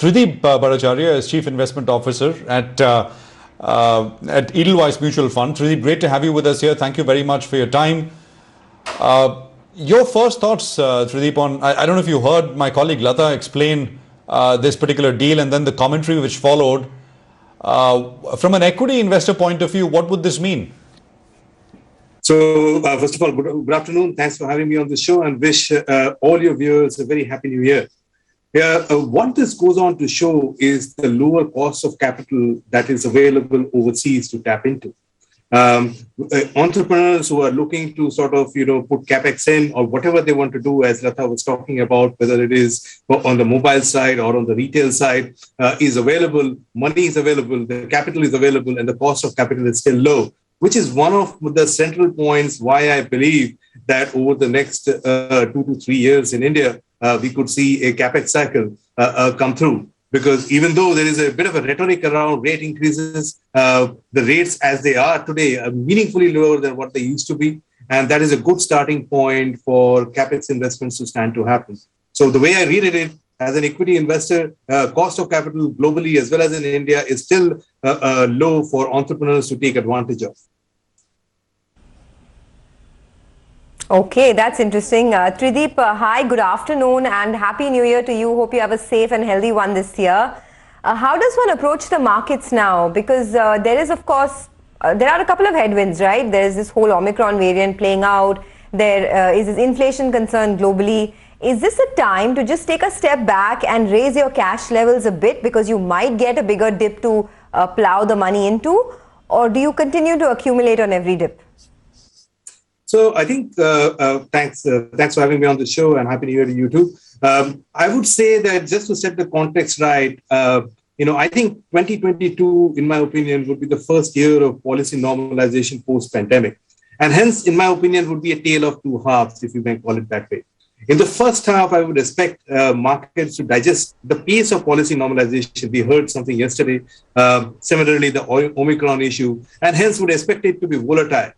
Trideep Bhattacharya is Chief Investment Officer at Edelweiss Mutual Fund. Trideep, great to have you with us here. Thank you very much for your time. Your first thoughts, Trideep, on I don't know if you heard my colleague Lata explain this particular deal and then the commentary which followed. From an equity investor point of view, what would this mean? So, first of all, good afternoon. Thanks for having me on the show, and wish all your viewers a very happy new year. What this goes on to show is the lower cost of capital that is available overseas to tap into. Entrepreneurs who are looking to sort of, put capex in or whatever they want to do, as Lata was talking about, whether it is on the mobile side or on the retail side, is available, money is available, the capital is available, and the cost of capital is still low, which is one of the central points why I believe that over the next 2 to 3 years in India, we could see a capex cycle come through. Because even though there is a bit of a rhetoric around rate increases, the rates as they are today are meaningfully lower than what they used to be. And that is a good starting point for capex investments to stand to happen. So the way I read it, as an equity investor, cost of capital globally as well as in India is still low for entrepreneurs to take advantage of. Okay, that's interesting. Trideep, hi, good afternoon and Happy New Year to you. Hope you have a safe and healthy one this year. How does one approach the markets now? Because there is, of course, there are a couple of headwinds, right? There is this whole Omicron variant playing out. There is this inflation concern globally. Is this a time to just take a step back and raise your cash levels a bit because you might get a bigger dip to plow the money into? Or do you continue to accumulate on every dip? So I think, thanks for having me on the show, and Happy New Year to you too. I would say that just to set the context right, I think 2022, in my opinion, would be the first year of policy normalization post-pandemic. And hence, in my opinion, would be a tale of two halves, if you may call it that way. In the first half, I would expect markets to digest the pace of policy normalization. We heard something yesterday, similarly, the Omicron issue, and hence would expect it to be volatile.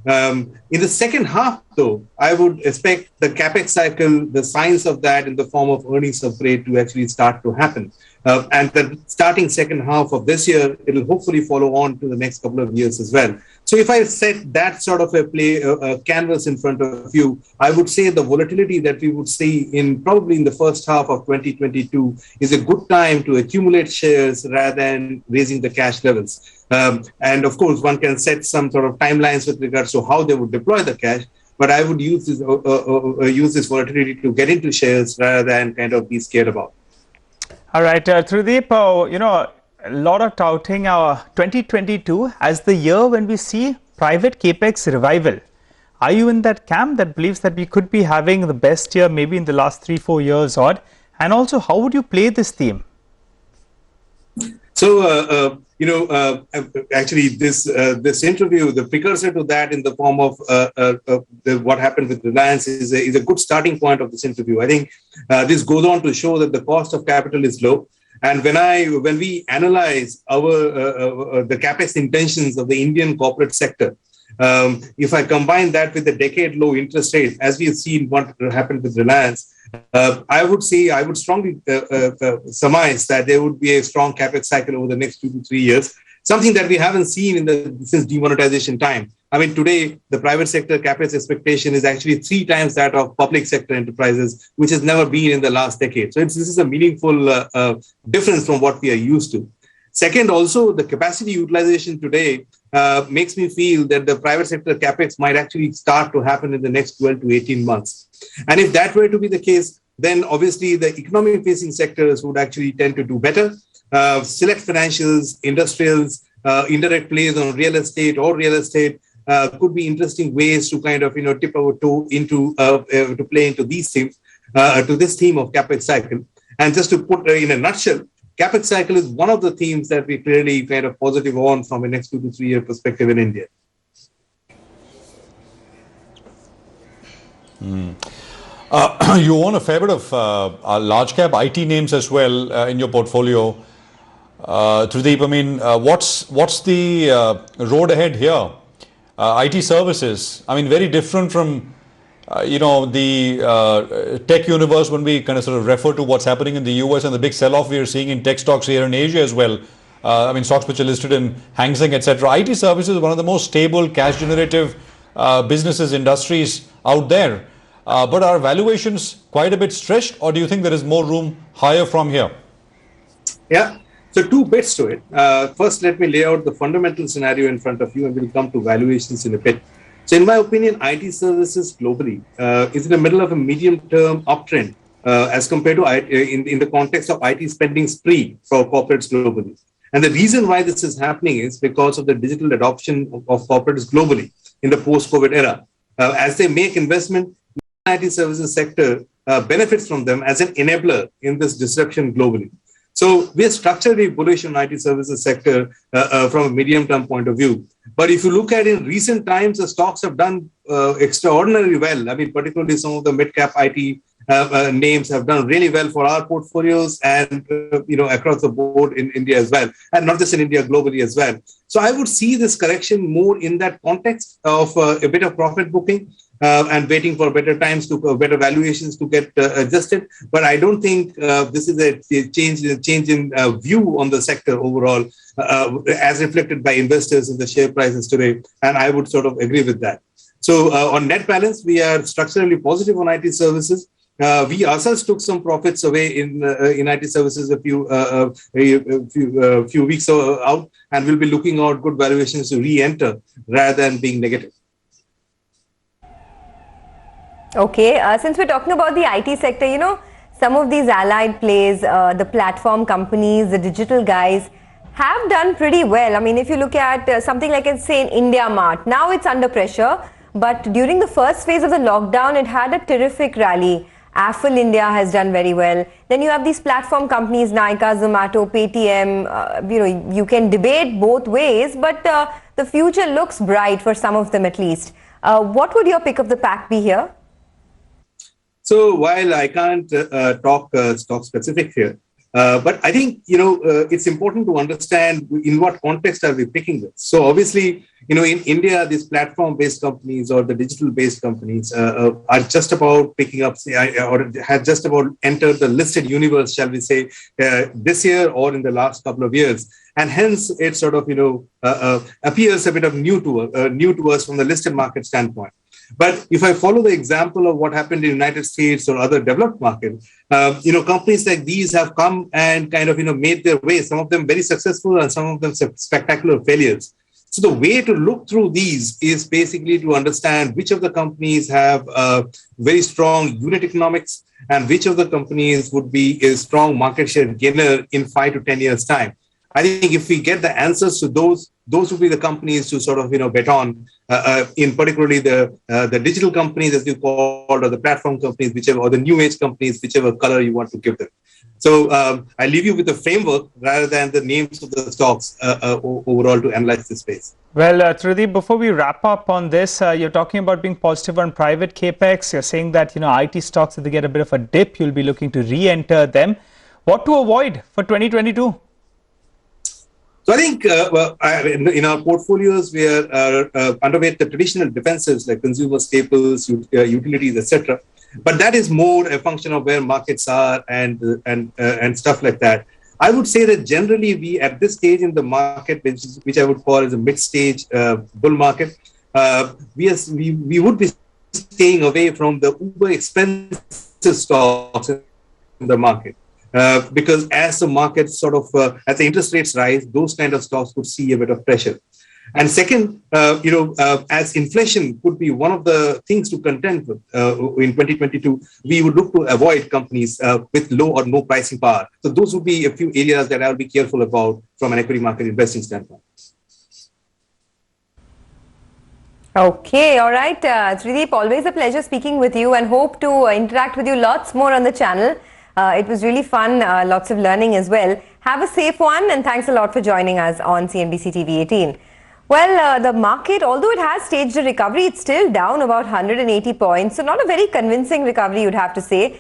In the second half, though, I would expect the capex cycle, the signs of that in the form of earnings upgrade to actually start to happen. And the starting second half of this year, it will hopefully follow on to the next couple of years as well. So if I set that sort of a canvas in front of you, I would say the volatility that we would see probably in the first half of 2022 is a good time to accumulate shares rather than raising the cash levels. And of course, one can set some sort of timelines with regards to how they would deploy the cash. But I would use this volatility to get into shares rather than kind of be scared about. All right, Trideep, a lot of touting our 2022 as the year when we see private capex revival. Are you in that camp that believes that we could be having the best year maybe in the last 3-4 years odd? And also, how would you play this theme? So, actually, this interview, the precursor to that in the form of what happened with Reliance is a good starting point of this interview. I think this goes on to show that the cost of capital is low. And when we analyze the capex intentions of the Indian corporate sector, if I combine that with the decade-low interest rates, as we have seen what happened with Reliance, I would strongly surmise that there would be a strong capex cycle over the next 2 to 3 years, something that we haven't seen since demonetization time. I mean, today, the private sector capex expectation is actually 3 times that of public sector enterprises, which has never been in the last decade. So this is a meaningful difference from what we are used to. Second, also, the capacity utilization today makes me feel that the private sector capex might actually start to happen in the next 12 to 18 months. And if that were to be the case, then obviously the economic-facing sectors would actually tend to do better. Select financials, industrials, indirect plays on real estate could be interesting ways to kind of tip our toe into to play into these themes, to this theme of capex cycle. And just to put in a nutshell, capex cycle is one of the themes that we clearly kind of positive on from a next 2 to 3 year perspective in India. You own a fair bit of large cap IT names as well in your portfolio. Trideep, I mean, what's the road ahead here? IT services, I mean, very different from the tech universe, when we kind of sort of refer to what's happening in the US and the big sell-off we are seeing in tech stocks here in Asia as well. I mean, stocks which are listed in Hang Seng, etc. IT services is one of the most stable, cash-generative businesses, industries out there. But are valuations quite a bit stretched, or do you think there is more room higher from here? Yeah. So two bits to it. First, let me lay out the fundamental scenario in front of you, and we'll come to valuations in a bit. So in my opinion, IT services globally is in the middle of a medium-term uptrend as compared to in the context of IT spending spree for corporates globally. And the reason why this is happening is because of the digital adoption of corporates globally in the post-COVID era. As they make investment, the IT services sector benefits from them as an enabler in this disruption globally. So we are structurally bullish on IT services sector from a medium-term point of view. But if you look at in recent times, the stocks have done extraordinarily well. I mean, particularly some of the mid-cap IT names have done really well for our portfolios and across the board in India as well, and not just in India, globally as well. So I would see this correction more in that context of a bit of profit booking and waiting for better times to better valuations to get adjusted. But I don't think this is a change in view on the sector overall, as reflected by investors in the share prices today. And I would sort of agree with that. So on net balance, we are structurally positive on IT services. We ourselves took some profits away in IT services a few weeks out, and we'll be looking out good valuations to re-enter rather than being negative. Okay, since we're talking about the IT sector, some of these allied plays, the platform companies, the digital guys have done pretty well. I mean, if you look at something like, say, in India Mart, now it's under pressure, but during the first phase of the lockdown, it had a terrific rally. Affle India has done very well. Then you have these platform companies, Nykaa, Zomato, Paytm. You can debate both ways, but the future looks bright for some of them at least. What would your pick of the pack be here? So while I can't talk stock specific here, but I think, it's important to understand in what context are we picking this. So obviously, in India, these platform-based companies or the digital-based companies are just about picking up or have just about entered the listed universe, shall we say, this year or in the last couple of years. And hence, it sort of, appears a bit of new to us from the listed market standpoint. But if I follow the example of what happened in the United States or other developed markets, companies like these have come and kind of, made their way, some of them very successful and some of them spectacular failures. So the way to look through these is basically to understand which of the companies have very strong unit economics and which of the companies would be a strong market share gainer in 5 to 10 years' time. I think if we get the answers to those would be the companies to sort of, bet on, in particularly the digital companies, as you call, or the platform companies, whichever, or the new age companies, whichever color you want to give them. So I leave you with the framework rather than the names of the stocks overall to analyze this space. Well, Trideep, before we wrap up on this, you're talking about being positive on private capex. You're saying that, IT stocks, if they get a bit of a dip, you'll be looking to re-enter them. What to avoid for 2022? So I think in our portfolios, we are underweight the traditional defensives like consumer staples, utilities, etc. But that is more a function of where markets are and stuff like that. I would say that generally we at this stage in the market, which I would call as a mid-stage bull market, we would be staying away from the uber expensive stocks in the market. Because as the market sort of, as the interest rates rise, those kind of stocks could see a bit of pressure. And second, as inflation could be one of the things to contend with in 2022, we would look to avoid companies with low or no pricing power. So those would be a few areas that I would be careful about from an equity market investing standpoint. Okay, all right. Trideep, always a pleasure speaking with you and hope to interact with you lots more on the channel. It was really fun, lots of learning as well. Have a safe one and thanks a lot for joining us on CNBC TV 18. Well, the market, although it has staged a recovery, it's still down about 180 points. So not a very convincing recovery, you'd have to say.